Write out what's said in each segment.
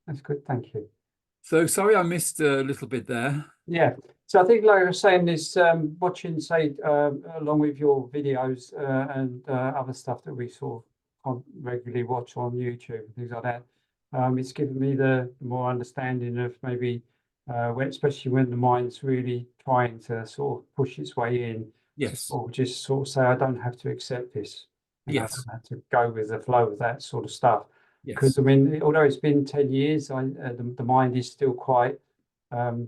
That's good. Thank you. So sorry I missed a little bit there. Yeah. So I think, like I was saying, is watching, say, along with your videos and other stuff that we sort of regularly watch on YouTube and things like that. It's given me the more understanding of maybe when, especially when the mind's really trying to sort of push its way in, to Yes, sort of just sort of say, I don't have to accept this. I yes, don't have to go with the flow of that sort of stuff. Because yes, I mean, although it's been 10 years, the mind is still quite um,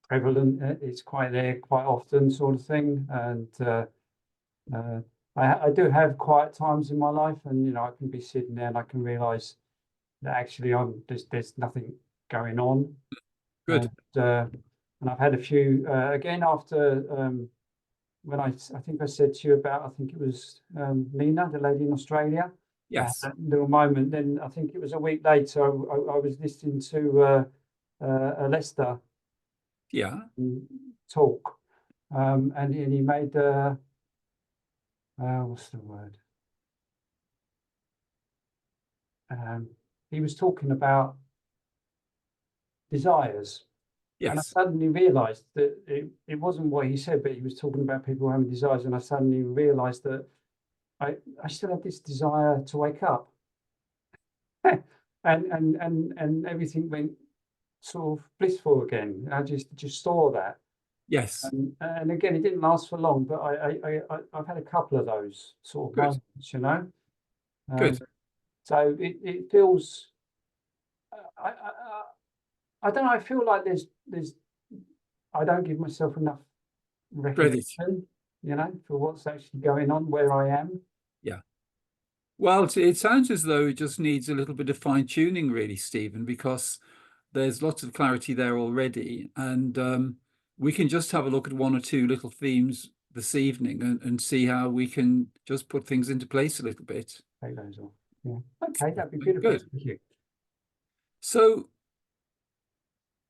prevalent. It's quite there quite often, sort of thing. And uh, I do have quiet times in my life, and I can be sitting there and I can realise that actually there's nothing going on. And good. and I've had a few again after when I think I said to you about, I think it was Nina, the lady in Australia. I had Yes, that little moment. Then I think it was a week later. I was listening to a Leicester yeah, talk, and he made what's the word? Um, he was talking about desires, and I yes, suddenly realised that it wasn't what he said, but he was talking about people having desires, and I suddenly realised that I still had this desire to wake up, and everything went sort of blissful again. I just saw that. yes, And again, it didn't last for long, but I've had a couple of those sort of good, moments. good. So it feels I don't know. I feel like there's I don't give myself enough Credit. recognition, for what's actually going on where I am. Yeah. Well, it sounds as though it just needs a little bit of fine tuning, really, Stephen, because there's lots of clarity there already. And we can just have a look at one or two little themes this evening and see how we can just put things into place a little bit. Take those off. Yeah. Okay, that'd be beautiful. Good. Thank you. So,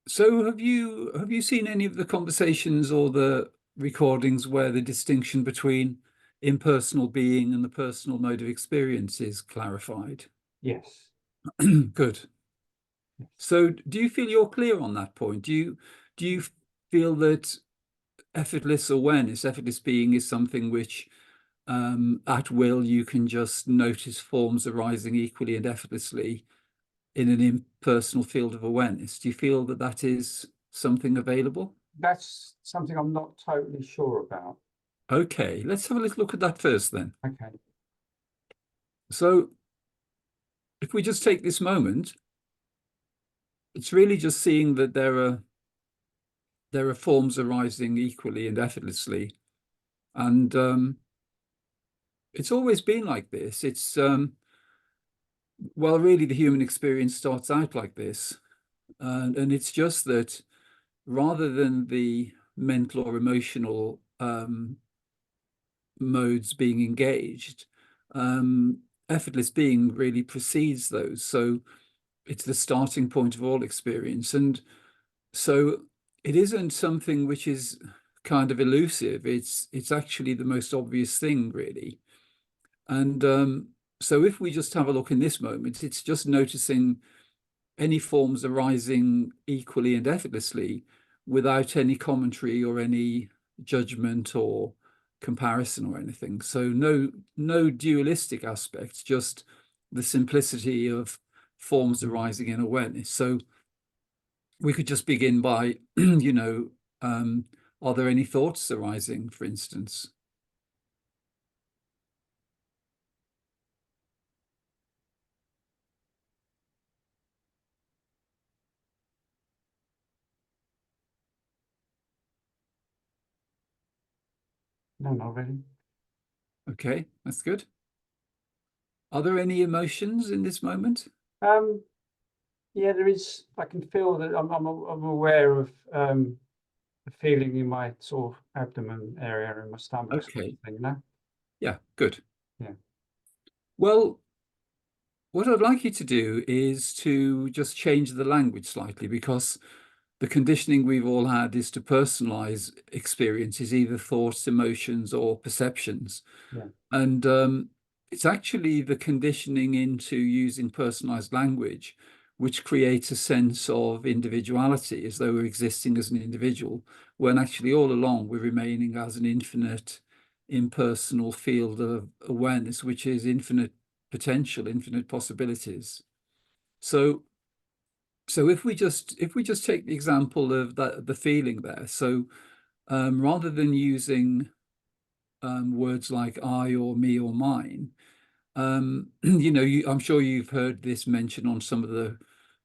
so have you seen any of the conversations or the recordings where the distinction between impersonal being and the personal mode of experience is clarified? Yes. Good. Yes. So do you feel you're clear on that point? Do you feel that effortless awareness, effortless being is something which at will you can just notice forms arising equally and effortlessly in an impersonal field of awareness? Do you feel that that is something available? That's something I'm not totally sure about. Okay, let's have a little look at that first then. Okay. So if we just take this moment, it's really just seeing that there are forms arising equally and effortlessly. And it's always been like this. Well, really, the human experience starts out like this. And it's just that rather than the mental or emotional modes being engaged, effortless being really precedes those. So it's the starting point of all experience. And so it isn't something which is kind of elusive. It's actually the most obvious thing, really. And so if we just have a look in this moment, it's just noticing any forms arising equally and effortlessly without any commentary or any judgment or comparison or anything. So no dualistic aspects, just the simplicity of forms arising in awareness. So we could just begin by, are there any thoughts arising, for instance? No, not really. Okay, that's good. Are there any emotions in this moment? Um, yeah, there is. I can feel that I'm aware of the feeling in my sort of abdomen area in my stomach, sort Okay, of thing. yeah, good. Yeah. Well, what I'd like you to do is to just change the language slightly, because the conditioning we've all had is to personalize experiences, either thoughts, emotions, or perceptions. Yeah. And it's actually the conditioning into using personalized language which creates a sense of individuality, as though we're existing as an individual, when actually all along we're remaining as an infinite, impersonal field of awareness, which is infinite potential, infinite possibilities. So if we just take the example of that, the feeling there, so rather than using words like I or me or mine, you know, I'm sure you've heard this mentioned on some of the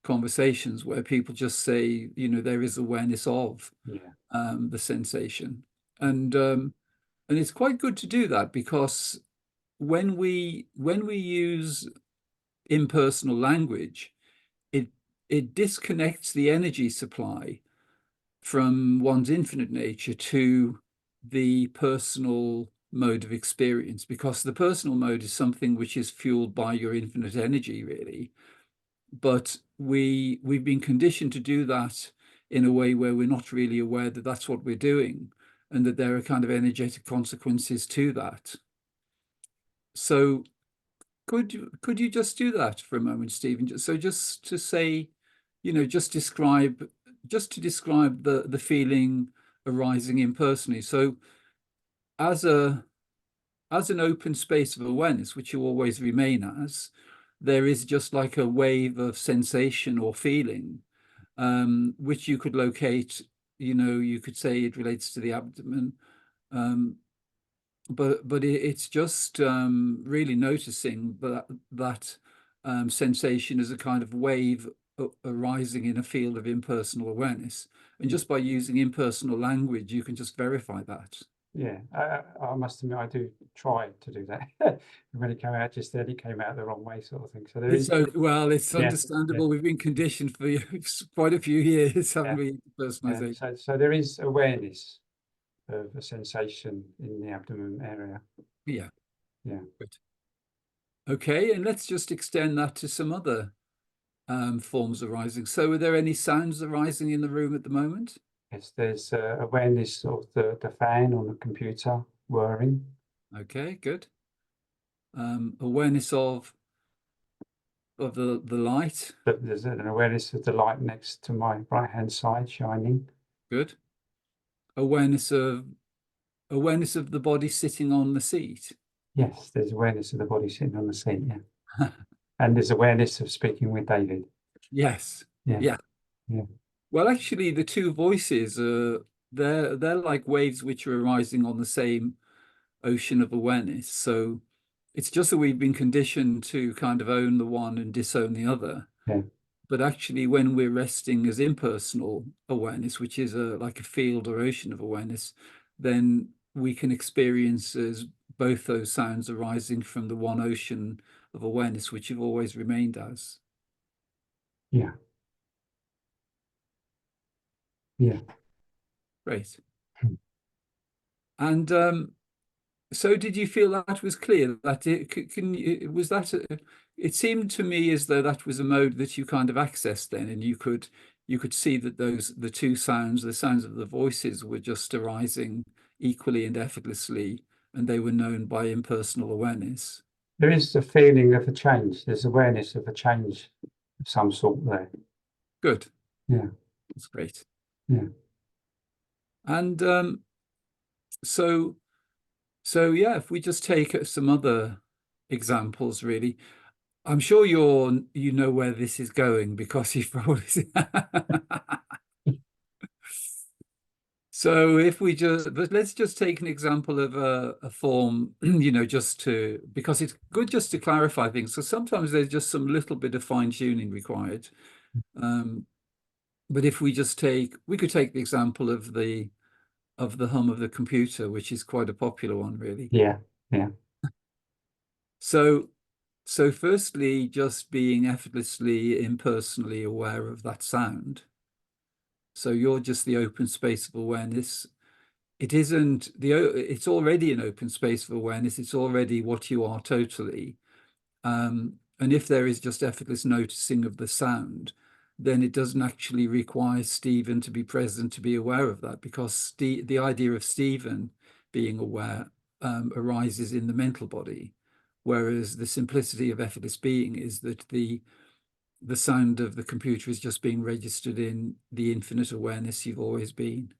conversations where people just say, you know, there is awareness of the sensation, and it's quite good to do that, because when we use impersonal language, it disconnects the energy supply from one's infinite nature to the personal mode of experience, because the personal mode is something which is fueled by your infinite energy, really. But we've been conditioned to do that in a way where we're not really aware that that's what we're doing, and that there are kind of energetic consequences to that. So could you just do that for a moment, Stephen? So just to say, you know, just to describe the feeling arising impersonally. So as an open space of awareness, which you always remain as, there is just like a wave of sensation or feeling, which you could locate, you know, you could say it relates to the abdomen, but it's just really noticing that sensation as a kind of wave arising in a field of impersonal awareness. And just by using impersonal language, you can just verify that. Yeah, I must admit, I do try to do that. When it came out just then, it came out the wrong way, sort of thing. So there is, well, it's yeah, understandable. yeah. We've been conditioned for quite a few years, haven't we? Yeah. Personalization. So there is awareness of a sensation in the abdomen area. Yeah. Yeah. Good. Okay, and let's just extend that to some other forms arising. So are there any sounds arising in the room at the moment? Yes, there's awareness of the fan on the computer whirring. Okay, good. Awareness of the light. There's an awareness of the light next to my right-hand side shining. Good. Awareness of the body sitting on the seat. Yes, there's awareness of the body sitting on the seat, yeah. And there's awareness of speaking with David. Yes. Yeah. Yeah. Yeah. Well, actually, the two voices they're like waves which are arising on the same ocean of awareness. So it's just that we've been conditioned to kind of own the one and disown the other. Yeah. But actually, when we're resting as impersonal awareness, which is like a field or ocean of awareness, then we can experience as both those sounds arising from the one ocean of awareness, which you've always remained as. Yeah. Yeah. Great. And so did you feel that was clear? That was that it seemed to me as though that was a mode that you kind of accessed then, and you could see that the two sounds, the sounds of the voices, were just arising equally and effortlessly, and they were known by impersonal awareness. There is a feeling of a change. There's awareness of a change of some sort there. Good. Yeah. That's great. Yeah. And so yeah, if we just take some other examples, really. I'm sure you know where this is going, because you've probably So if we but let's just take an example of a form, you know, because it's good just to clarify things. So sometimes there's just some little bit of fine tuning required. But if we could take the example of the hum of the computer, which is quite a popular one, really. Yeah. Yeah. So firstly, just being effortlessly, impersonally aware of that sound. So you're just the open space of awareness. It isn't it's already an open space of awareness. It's already what you are totally. And if there is just effortless noticing of the sound, then it doesn't actually require Stephen to be present to be aware of that, because the idea of Stephen being aware arises in the mental body, whereas the simplicity of effortless being is that the the sound of the computer is just being registered in the infinite awareness you've always been.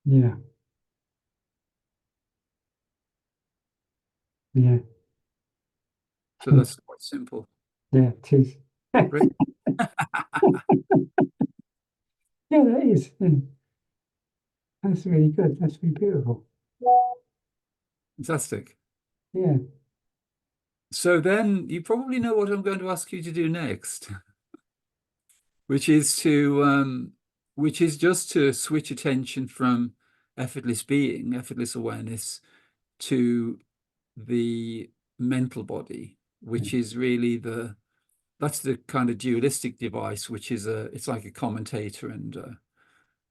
Yeah. Yeah. So that's quite simple. Yeah, it is. Great. Yeah, that is. Yeah. That's really good. That's really beautiful. Fantastic. Yeah. So then you probably know what I'm going to ask you to do next, which is just to switch attention from effortless being, effortless awareness, to the mental body, which is really that's the kind of dualistic device, which is it's like a commentator, and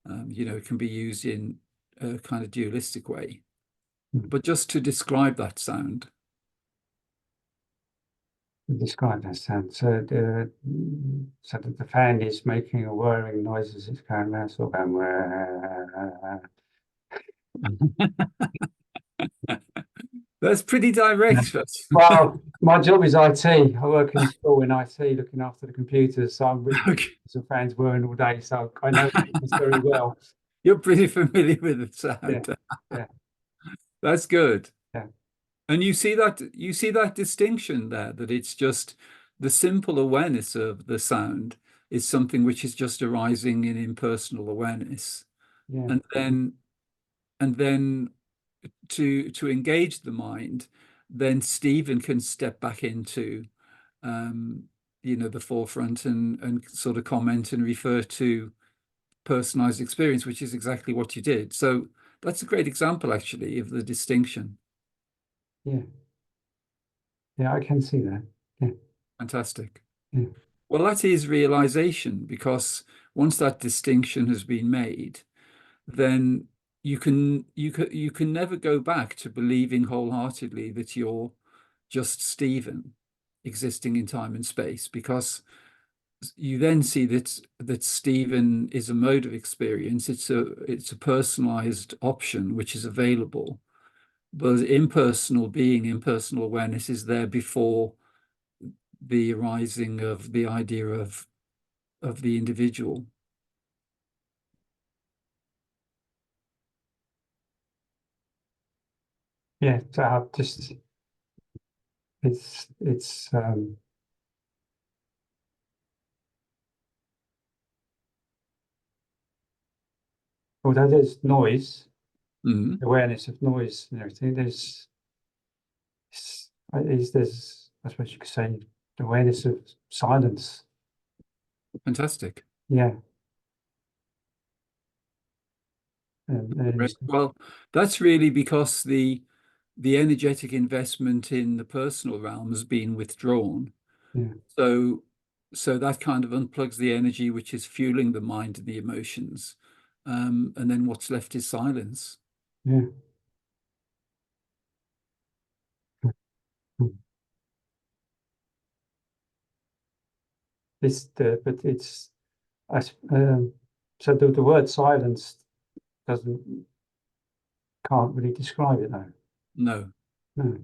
it can be used in a kind of dualistic way. But just to describe that sound. Describe that sound. So that the fan is making a whirring noise as it's going around, sort of going whir. That's pretty direct. Well, my job is IT. I work in a school in IT, looking after the computers. So I'm with Okay. some fans whirring all day. So I know this very well. You're pretty familiar with the Yeah, sound. yeah, That's good. yeah, And you see that distinction there, that it's just the simple awareness of the sound is something which is just arising in impersonal awareness. yeah, And then to engage the mind, then Stephen can step back into the forefront and sort of comment and refer to personalized experience, which is exactly what you did. So that's a great example, actually, of the distinction. yeah. Yeah, I can see that. Yeah, Fantastic. yeah, Well, that is realization, because once that distinction has been made, then you can never go back to believing wholeheartedly that you're just Stephen existing in time and space, because you then see that Stephen is a mode of experience. It's a personalized option which is available, but impersonal being, impersonal awareness is there before the arising of the idea of the individual. yeah. So I've just it's although there's noise, Mhm. awareness of noise and everything, there's I suppose you could say awareness of silence. Fantastic. Yeah. And Right. Well, that's really because the energetic investment in the personal realm has been withdrawn. yeah, So so that kind of unplugs the energy which is fueling the mind and the emotions. And then what's left is silence. yeah. But it's so the word silence doesn't can't really describe it though. No, No,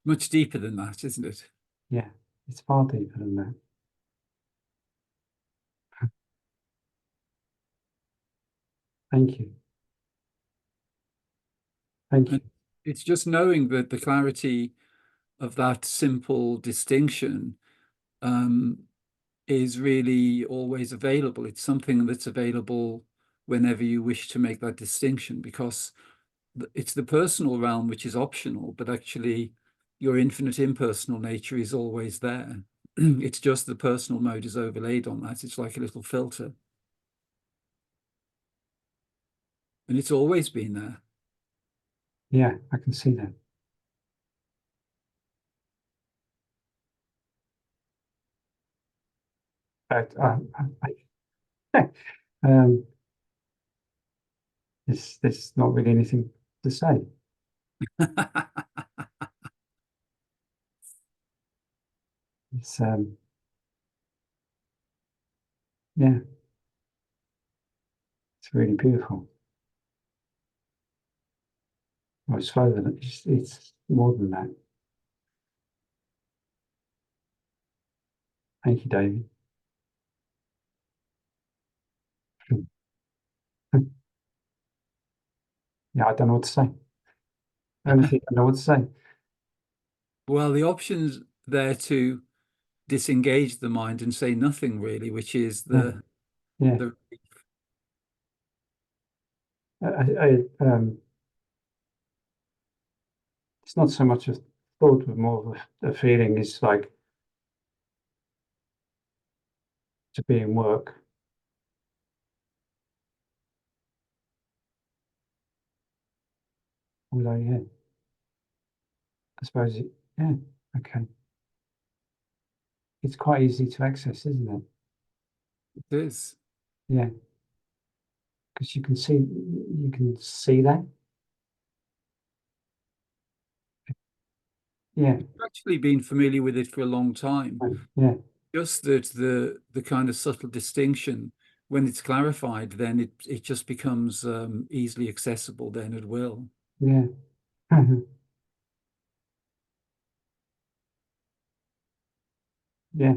much deeper than that, isn't it? yeah, it's far deeper than that. Thank you, thank And you. it's just knowing that the clarity of that simple distinction um, is really always available. It's something that's available whenever you wish to make that distinction, because it's the personal realm which is optional, but actually your infinite impersonal nature is always there. It's just the personal mode is overlaid on that. It's like a little filter. And it's always been there. Yeah, I can see that. But um, there's not really anything to say. It's yeah, it's really beautiful. Well, it's further than it's more than that. Thank you, David. Yeah, I don't know what to say. Honestly, I don't know what to say. Well, the options there to disengage the mind and say nothing really, which is Yeah, yeah. the It's not so much a thought, but more of a feeling. Is like to be in work. Although, yeah, I suppose yeah, okay. It's quite easy to access, isn't it? it is. Yeah, because you can see that. Yeah, I've actually been familiar with it for a long time. yeah, Just that the kind of subtle distinction, when it's clarified, then it just becomes easily accessible then at will. yeah. Yeah,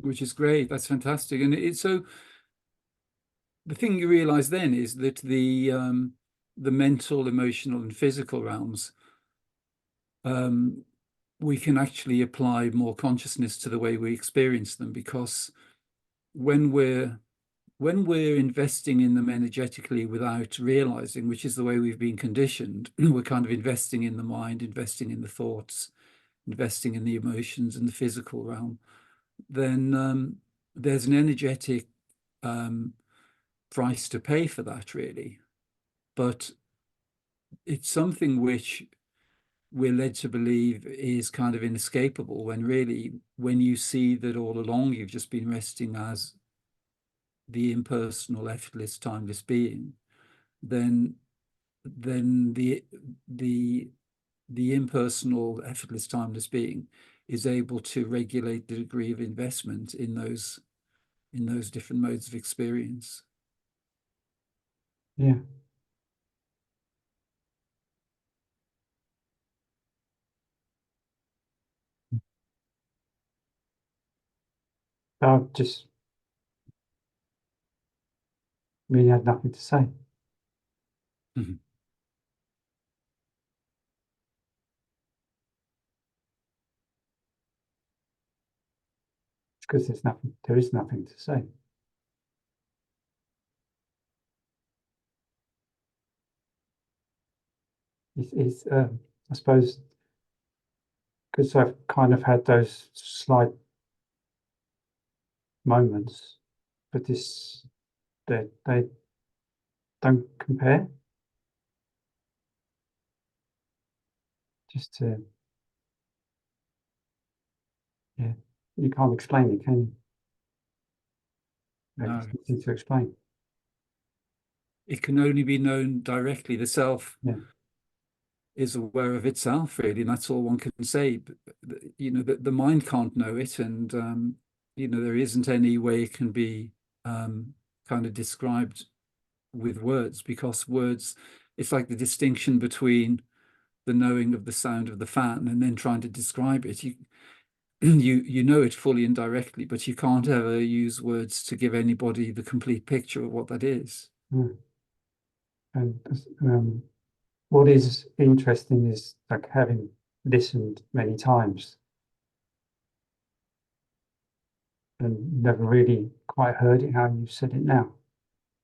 Which is great. That's fantastic. And it's so the thing you realize then is that the mental, emotional, and physical realms, we can actually apply more consciousness to the way we experience them, because when we're investing in them energetically without realizing, which is the way we've been conditioned, we're kind of investing in the mind, investing in the thoughts, investing in the emotions and the physical realm, then there's an energetic price to pay for that, really. But it's something which we're led to believe is kind of inescapable, when really, when you see that all along you've just been resting as the impersonal, effortless, timeless being, then the the impersonal, effortless, timeless being is able to regulate the degree of investment in those different modes of experience. yeah. I just really had nothing to say. Mhm. It's because there is nothing to say. It's I suppose, because I've kind of had those slight moments, but they don't compare. Just to, yeah, you can't explain it, can you? No, There's nothing to explain. it can only be known directly. The self Yeah, is aware of itself, really, and that's all one can say. But, the mind can't know it, and there isn't any way it can be kind of described with words, because words, it's like the distinction between the knowing of the sound of the fan and then trying to describe it. You know it fully and directly, but you can't ever use words to give anybody the complete picture of what that is. yeah. And what is interesting is, like, having listened many times and never really quite heard it how you said it now.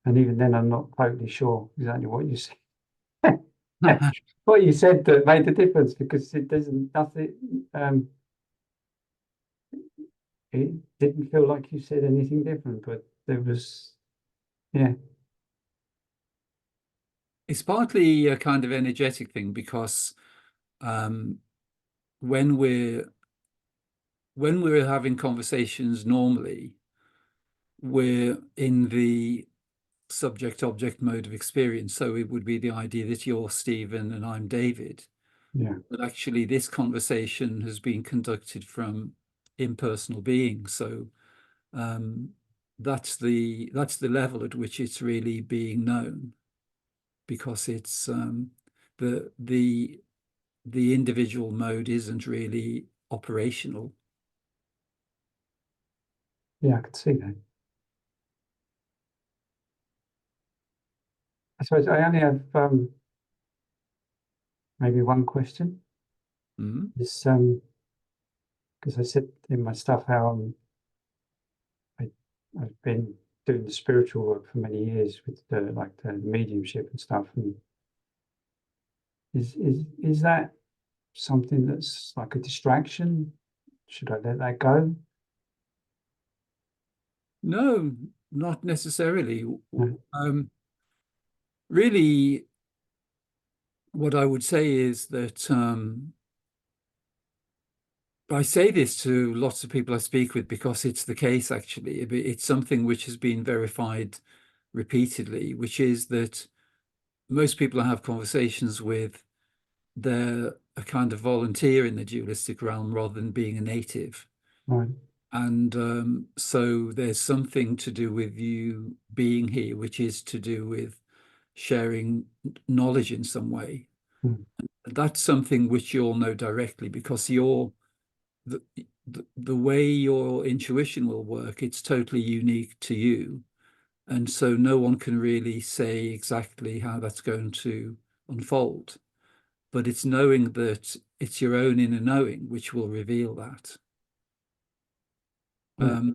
And even then, I'm not totally sure exactly what you said. What you said that made the difference, because it doesn't nothing. It didn't feel like you said anything different, but there was, yeah, It's partly a kind of energetic thing, because um, when we're having conversations normally, we're in the subject-object mode of experience. So it would be the idea that you're Stephen and I'm David. yeah, But actually, this conversation has been conducted from impersonal beings. So um, that's the level at which it's really being known, because it's the the the individual mode isn't really operational. Yeah, I can see that. I suppose I only have maybe one question. Mhm. Is because I said in my stuff how I, I've been doing the spiritual work for many years with the like the mediumship and stuff. And is that something that's like a distraction? Should I let that go? No, not necessarily. No. Really, what I would say is that I say this to lots of people I speak with because it's the case, actually. It's something which has been verified repeatedly, which is that most people I have conversations with, they're a kind of volunteer in the dualistic realm rather than being a native. Right. And so there's something to do with you being here, which is to do with sharing knowledge in some way. Mm. That's something which you'll know directly because the, the way your intuition will work, it's totally unique to you. And so no one can really say exactly how that's going to unfold. But it's knowing that it's your own inner knowing which will reveal that. Yeah.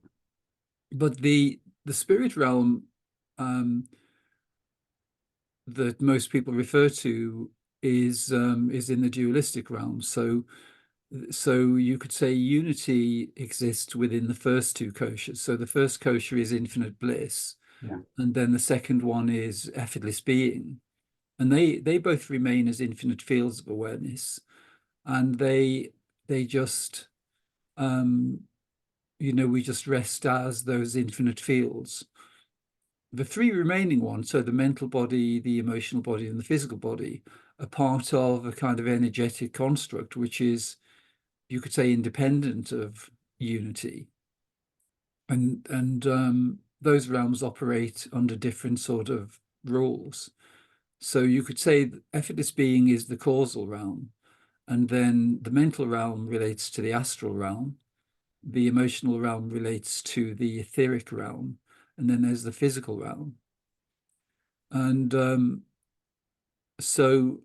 But the spirit realm that most people refer to is in the dualistic realm. So you could say unity exists within the first two koshas. So the first kosha is infinite bliss, Yeah. and then the second one is effortless being. And they both remain as infinite fields of awareness. And they just we just rest as those infinite fields. The three remaining ones, so the mental body, the emotional body, and the physical body, are part of a kind of energetic construct, which is, you could say, independent of unity. And those realms operate under different sort of rules. So you could say that effortless being is the causal realm, and then the mental realm relates to the astral realm, the emotional realm relates to the etheric realm, and then there's the physical realm. And so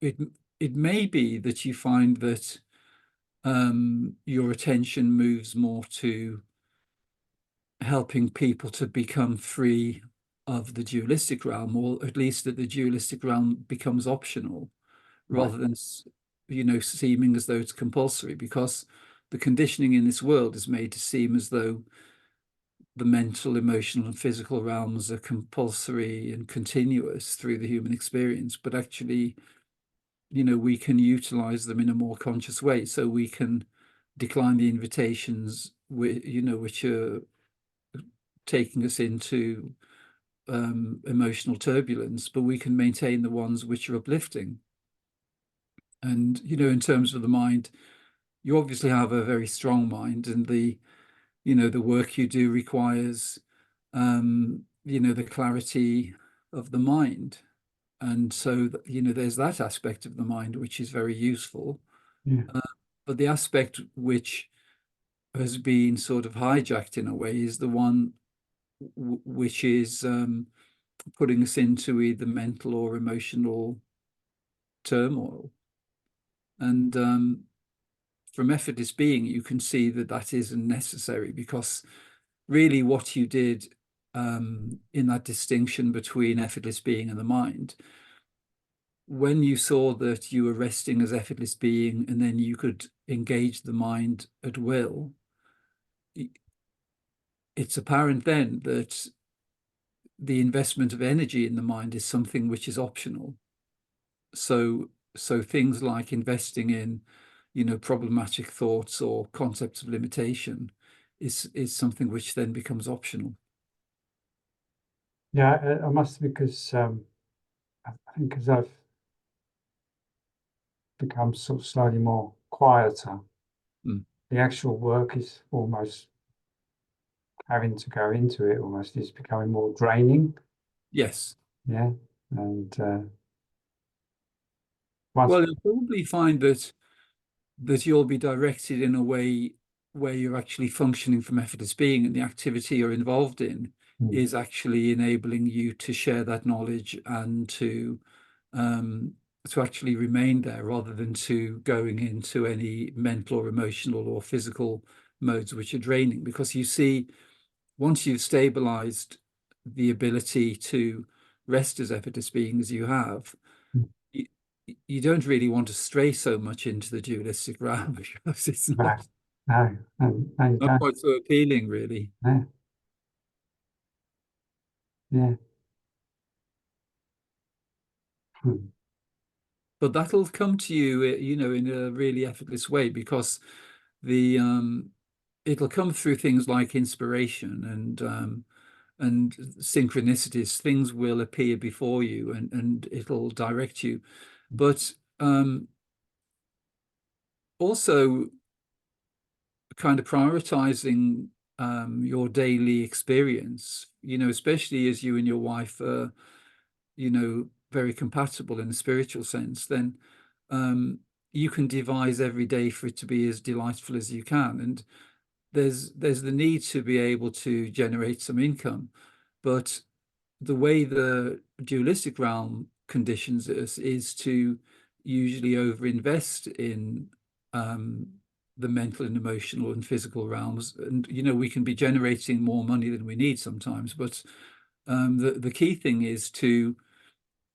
it it may be that you find that your attention moves more to helping people to become free of the dualistic realm, or at least that the dualistic realm becomes optional Right. rather than seeming as though it's compulsory, because the conditioning in this world is made to seem as though the mental, emotional, and physical realms are compulsory and continuous through the human experience. But actually, we can utilize them in a more conscious way. So we can decline the invitations, which are taking us into emotional turbulence, but we can maintain the ones which are uplifting. And, in terms of the mind, you obviously have a very strong mind, and the work you do requires, the clarity of the mind. And so, there's that aspect of the mind which is very useful. Yeah. But the aspect which has been sort of hijacked in a way is the one which is putting us into either mental or emotional turmoil. And from effortless being, you can see that that isn't necessary, because really what you did in that distinction between effortless being and the mind, when you saw that you were resting as effortless being and then you could engage the mind at will, it's apparent then that the investment of energy in the mind is something which is optional. So things like investing in, problematic thoughts or concepts of limitation is something which then becomes optional. Yeah. I must, because I think as I've become sort of slightly more quieter, Mm. the actual work is almost having to go into it, almost is becoming more draining. Yes. Yeah. And once, Well, you'll probably find that you'll be directed in a way where you're actually functioning from effortless being, and the activity you're involved in Mm. is actually enabling you to share that knowledge and to actually remain there, rather than to going into any mental or emotional or physical modes which are draining. Because you see, once you've stabilized the ability to rest as effortless being as you have, Mm. you, you don't really want to stray so much into the dualistic realm, because it's No, no, no, you not don't. quite so appealing, really. Yeah, yeah. Hmm. But that'll come to you, in a really effortless way, because the it'll come through things like inspiration and synchronicities. Things will appear before you, and it'll direct you. But also kind of prioritizing your daily experience, especially as you and your wife are, very compatible in a spiritual sense, then you can devise every day for it to be as delightful as you can. And there's the need to be able to generate some income, but the way the dualistic realm conditions us is to usually overinvest in um, the mental and emotional and physical realms. And we can be generating more money than we need sometimes, but the key thing is to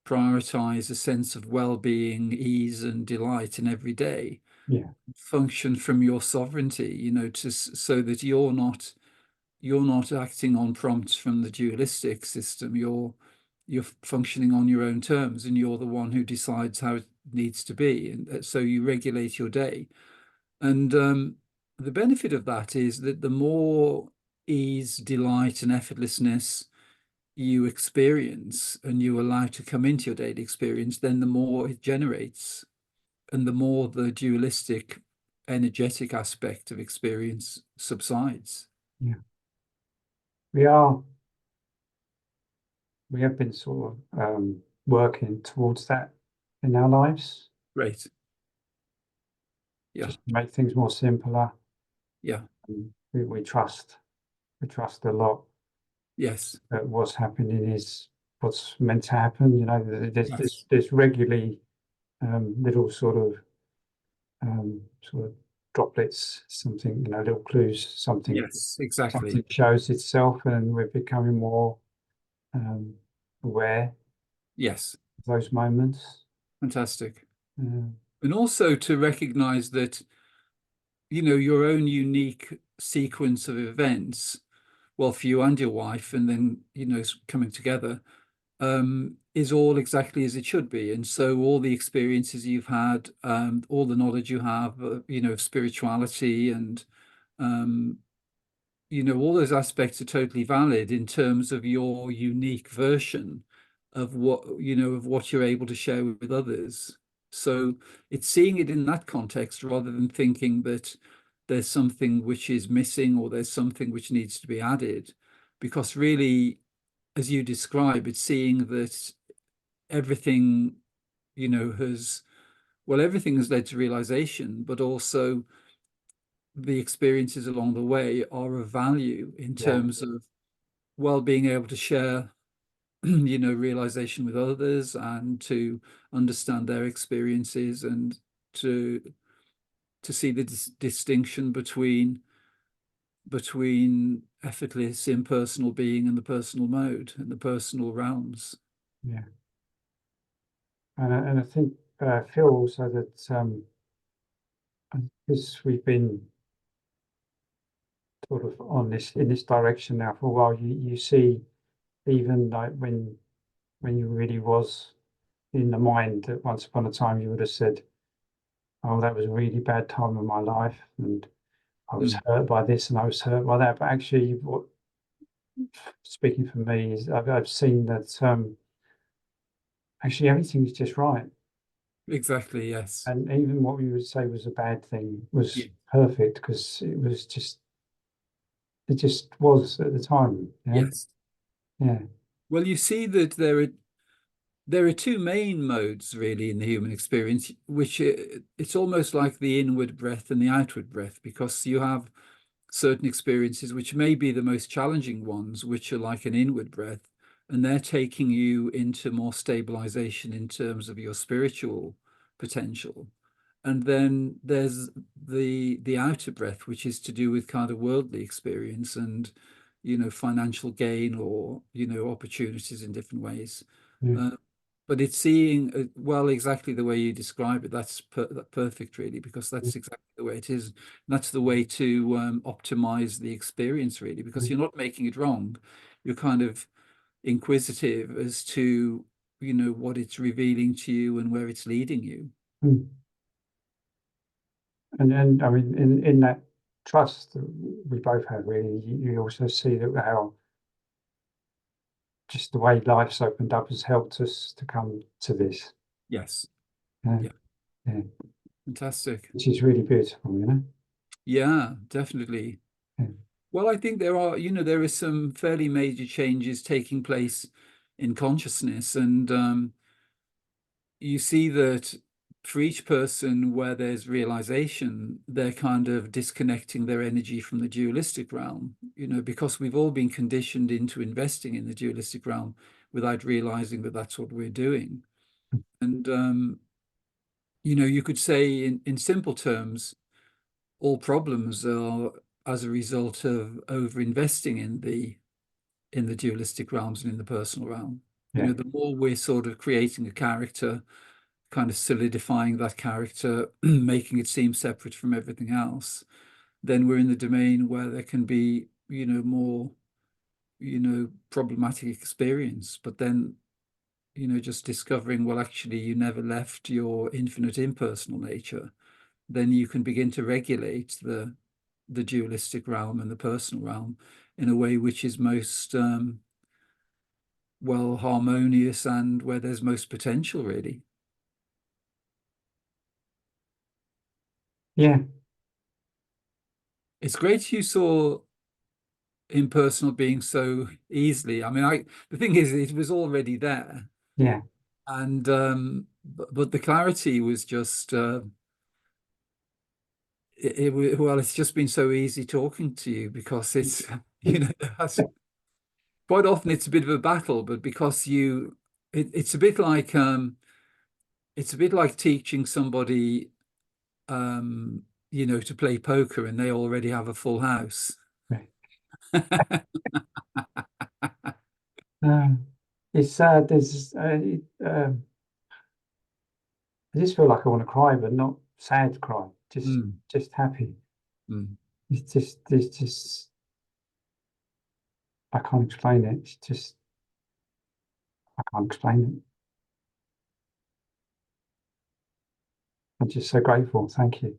prioritize a sense of well-being, ease, and delight in every day. Yeah, Function from your sovereignty, so that you're not acting on prompts from the dualistic system. You're functioning on your own terms, and you're the one who decides how it needs to be. And so you regulate your day. And the benefit of that is that the more ease, delight, and effortlessness you experience and you allow to come into your daily experience, then the more it generates, and the more the dualistic energetic aspect of experience subsides. yeah. We are, we have been sort of working towards that in our lives, Great. Yeah. just to make things more simpler. Yeah. We trust a lot Yes. that what's happening is what's meant to happen. Yes. There's regularly little sort of droplets, something, little clues, Yes, exactly. something shows itself, and we're becoming more um, aware Yes. of those moments. Fantastic. Uh, And also to recognize that, your own unique sequence of events, well, for you and your wife, and then, coming together, is all exactly as it should be. And so all the experiences you've had, all the knowledge you have, of spirituality and, um, all those aspects are totally valid in terms of your unique version of what you're able to share with others. So it's seeing it in that context, rather than thinking that there's something which is missing or there's something which needs to be added. Because really, as you describe, it's seeing that everything, everything has led to realization, but also the experiences along the way are of value in yeah, terms of, being able to share realization with others, and to understand their experiences, and to see the distinction between effortless impersonal being and the personal mode and the personal realms. yeah. And I think feel also that because we've been sort of on this in this direction now for a while, you see even like when you really was in the mind that once upon a time you would have said, "Oh, that was a really bad time in my life, and I was Mm. hurt by this and I was hurt by that." But actually, what speaking for me is I've seen that actually everything's just right, Exactly, yes. and even what we would say was a bad thing Yeah. was perfect because it just was at the time. Yeah, Yes. yeah, Well, you see that there are two main modes really in the human experience, which it's almost like the inward breath and the outward breath, because you have certain experiences, which may be the most challenging ones, which are like an inward breath, and they're taking you into more stabilization in terms of your spiritual potential. And then there's the outer breath, which is to do with kind of worldly experience and, financial gain or, opportunities in different ways. Yeah. Uh, but it's seeing, well, exactly the way you describe it. That's perfect, really, because that's exactly the way it is. And that's the way to optimize the experience, really, because you're not making it wrong. You're kind of inquisitive as to, what it's revealing to you and where it's leading you. Mm. And I mean, in that trust that we both have, really, you also see that how just the way life's opened up has helped us to come to this. Yes. Yeah, Yeah. yeah, Fantastic. which is really beautiful, you know. Yeah, definitely. Yeah, Well, I think there are some fairly major changes taking place in consciousness, and you see that for each person where there's realization, they're kind of disconnecting their energy from the dualistic realm, because we've all been conditioned into investing in the dualistic realm without realizing that that's what we're doing. And you could say in simple terms, all problems are as a result of over investing in the dualistic realms and in the personal realm. yeah, The more we're sort of creating a character, kind of solidifying that character, making it seem separate from everything else, then we're in the domain where there can be, more, problematic experience. But then, just discovering, well, actually, you never left your infinite impersonal nature, then you can begin to regulate the dualistic realm and the personal realm in a way which is most well harmonious and where there's most potential, really. yeah, It's great you saw impersonal being so easily. I mean, the thing is, it was already there, yeah, and but the clarity was just well, it's just been so easy talking to you because it's that's, quite often it's a bit of a battle, but because it's a bit like teaching somebody to play poker and they already have a full house. right. It's sad. I just feel like I want to cry, but not sad cry. Mm, Just happy. mm. It's just. I can't explain it. It's just I can't explain it. I'm just so grateful. Thank you.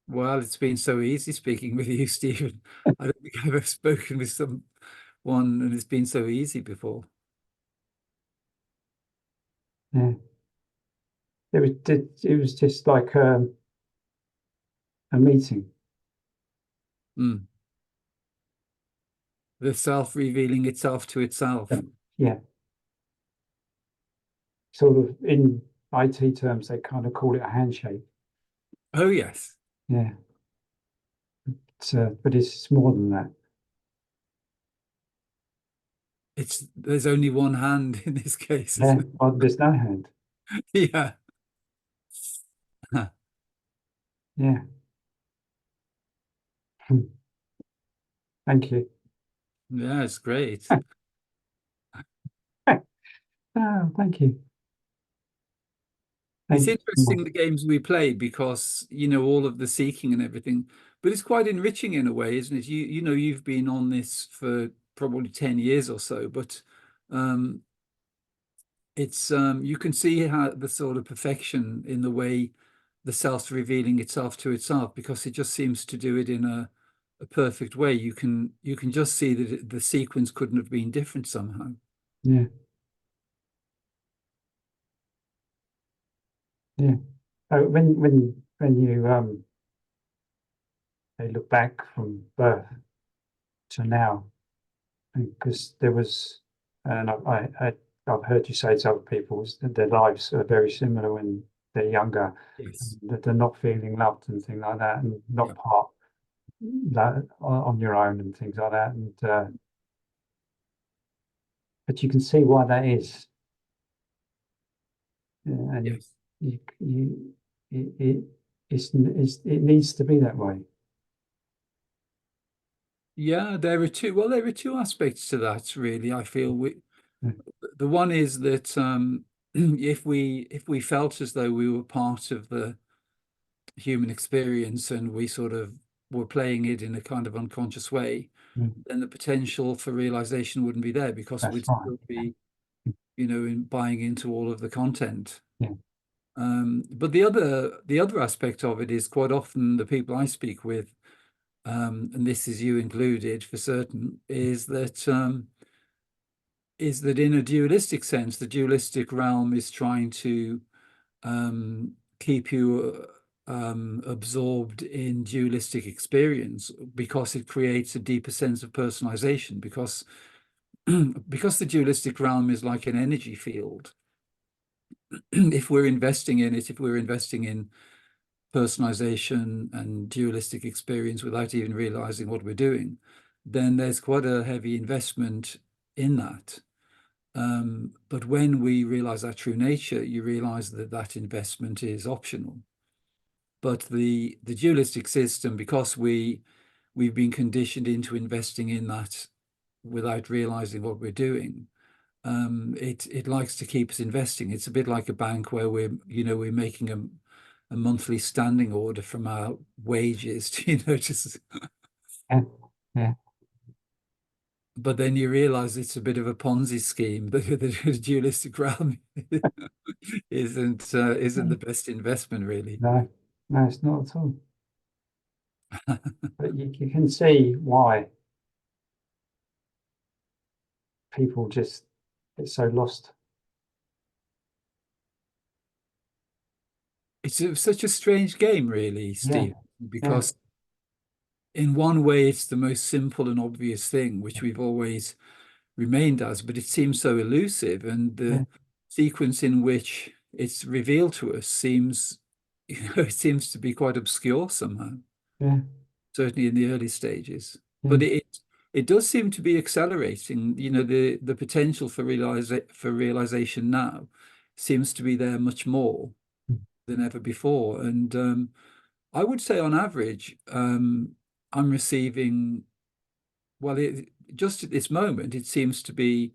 Well, it's been so easy speaking with you, Stephen. I don't think I've ever spoken with someone and it's been so easy before. Yeah. It was just like a meeting. Mm. The self revealing itself to itself. Yeah. Sort of in IT terms, they kind of call it a handshake. Oh, yes. Yeah. But it's more than that. There's only one hand in this case, Yeah. isn't Well, there's no hand. it? Yeah. Yeah. Thank you. Yeah, it's great. Oh, thank you. It's Thank you so much. interesting the games we play because, all of the seeking and everything, but it's quite enriching in a way, isn't it? You've been on this for probably 10 years or so, but um, it's you can see how the sort of perfection in the way the self's revealing itself to itself because it just seems to do it in a perfect way. You can just see that the sequence couldn't have been different somehow. Yeah. Yeah. Oh, when you they look back from birth to now, because there was, and I've heard you say to other people that their lives are very similar when they're younger, Yes. that they're not feeling loved and things like that, and Yeah. not part. that on your own and things like that. And but you can see why that is, and Yes. you it it needs to be that way. Yeah, there are two aspects to that, really. I feel Yeah, the one is that if we felt as though we were part of the human experience and we sort of were playing it in a kind of unconscious way, yeah, then the potential for realization wouldn't be there because that's we'd right. still be, you know, in buying into all of the content. Yeah, But the other aspect of it is quite often the people I speak with, and this is you included for certain, is that in a dualistic sense, the dualistic realm is trying to keep you absorbed in dualistic experience because it creates a deeper sense of personalization. Because because the dualistic realm is like an energy field. If we're investing in it, if we're investing in personalization and dualistic experience without even realizing what we're doing, then there's quite a heavy investment in that. But when we realize our true nature, you realize that that investment is optional. But the dualistic system, because we've been conditioned into investing in that without realizing what we're doing, it likes to keep us investing. It's a bit like a bank where we're making a monthly standing order from our wages, just yeah, yeah, but then you realize it's a bit of a Ponzi scheme. The dualistic realm isn't yeah. the best investment, really. No, no, it's not at all. But you can see why people just get so lost. Such a strange game, really, Yeah, Steve, yeah, because in one way it's the most simple and obvious thing, which we've always remained as, but it seems so elusive, and yeah, the sequence in which it's revealed to us seems, it seems to be quite obscure somehow, yeah, certainly in the early stages. yeah, But it does seem to be accelerating. The potential for realization now seems to be there much more than ever before. And I would say on average, I'm receiving, well, just at this moment, it seems to be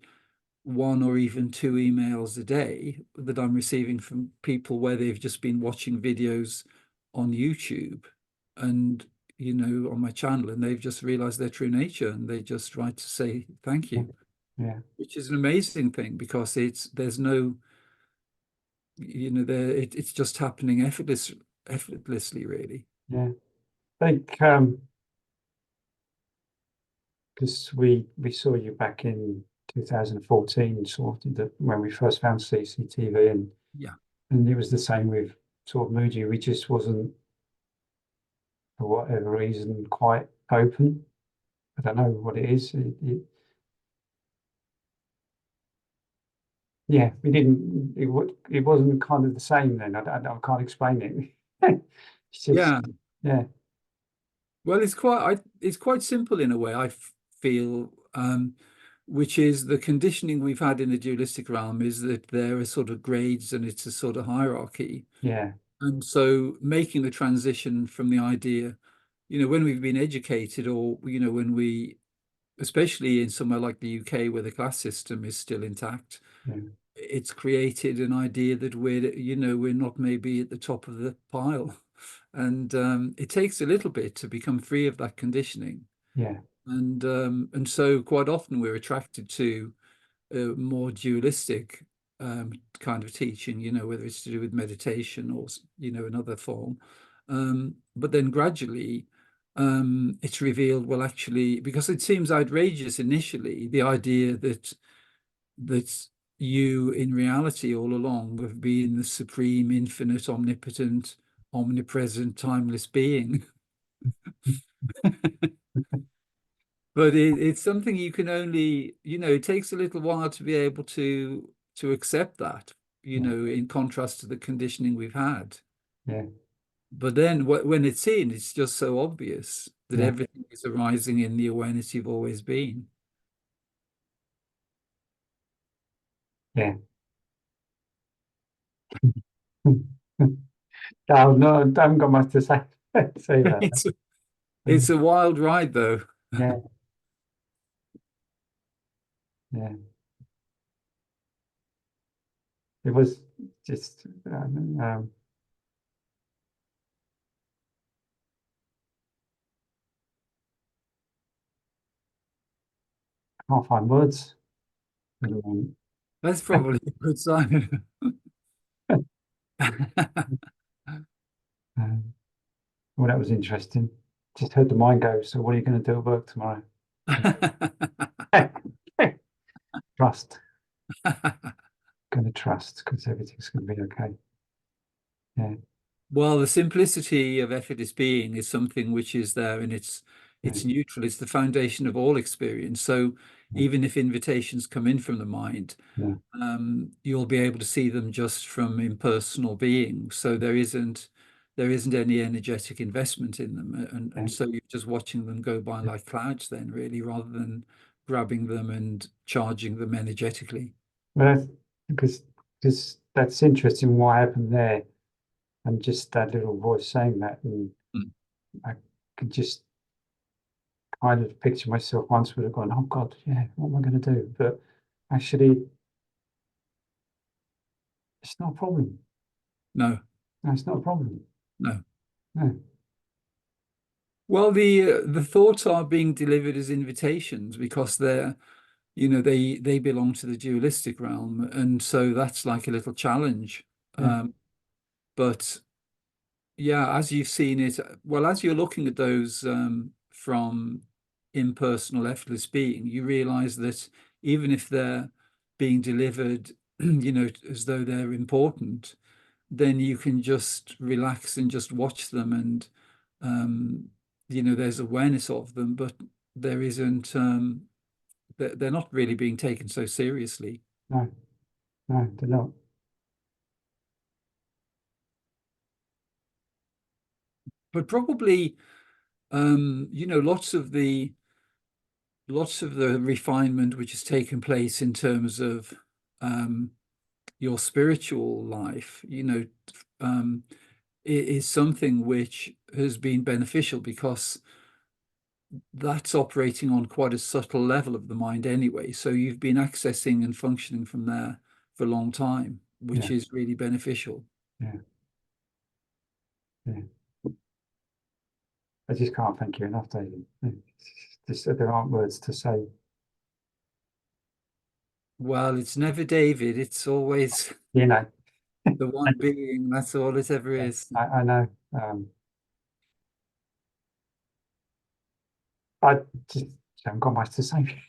one or even two emails a day that I'm receiving from people where they've just been watching videos on YouTube and, on my channel, and they've just realized their true nature and they just write to say thank yeah, you, yeah, which is an amazing thing because there's no, it's just happening effortlessly, really. yeah. I think because we saw you back in 2014, sort of when we first found CCTV, Yeah. and it was the same with sort of Mooji. We just wasn't, for whatever reason, quite open. I don't know what it is. Yeah, we didn't. It wasn't kind of the same then. I can't explain it. It's just Yeah. yeah, Well, it's quite simple in a way, I feel, which is the conditioning we've had in the dualistic realm is that there are sort of grades and it's a sort of hierarchy. yeah, And so making the transition from the idea, when we've been educated or, when we, especially in somewhere like the UK where the class system is still intact, yeah, it's created an idea that we're not maybe at the top of the pile. And it takes a little bit to become free of that conditioning. yeah, And so quite often we're attracted to more dualistic kind of teaching, whether it's to do with meditation or, another form. But then gradually it's revealed, well, actually, because it seems outrageous initially, the idea that you in reality all along have been the supreme, infinite, omnipotent, omnipresent, timeless being. But it's something you can only, it takes a little while to be able to accept that, yeah, in contrast to the conditioning we've had. yeah, But then when it's in, it's just so obvious. that everything is arising in the awareness you've always been. Yeah. Oh, no, I haven't got much to say, say about that. It's a wild ride, though. Yeah. Yeah. It was just, can't find words. That's probably a good sign. Well, that was interesting. Just heard the mind go, so what are you going to do at work tomorrow? Trust. Going to trust because everything's going to be okay. Yeah. Well, the simplicity of effortless being is something which is there, and it's neutral. It's the foundation of all experience. So even if invitations come in from the mind, Yeah. you'll be able to see them just from impersonal being. So there isn't any energetic investment in them, and so you're just watching them go by like clouds then, really, rather than grabbing them and charging them energetically. Well, because that's interesting what happened there, and just that little voice saying that, and Mm. I could just kind of picture myself once would have gone, oh God, yeah, what am I going to do? But actually, it's not a problem. No, No, it's not a problem. no. No. Well, the thoughts are being delivered as invitations because they belong to the dualistic realm, and so that's like a little challenge. Yeah. But yeah, as you've seen it, well, as you're looking at those from impersonal, effortless being, you realize that even if they're being delivered, as though they're important, then you can just relax and just watch them, and there's awareness of them, but there isn't. They're not really being taken so seriously. No, no, they're not. But probably, lots of the refinement which has taken place in terms of um, your spiritual life, is something which has been beneficial because that's operating on quite a subtle level of the mind anyway. So you've been accessing and functioning from there for a long time, which Yeah. is really beneficial. Yeah. Yeah. I just can't thank you enough, David. Just there aren't words to say. Well, it's never David, it's always You know, the one being. That's all it ever yeah, is. I know. I just haven't got much to say.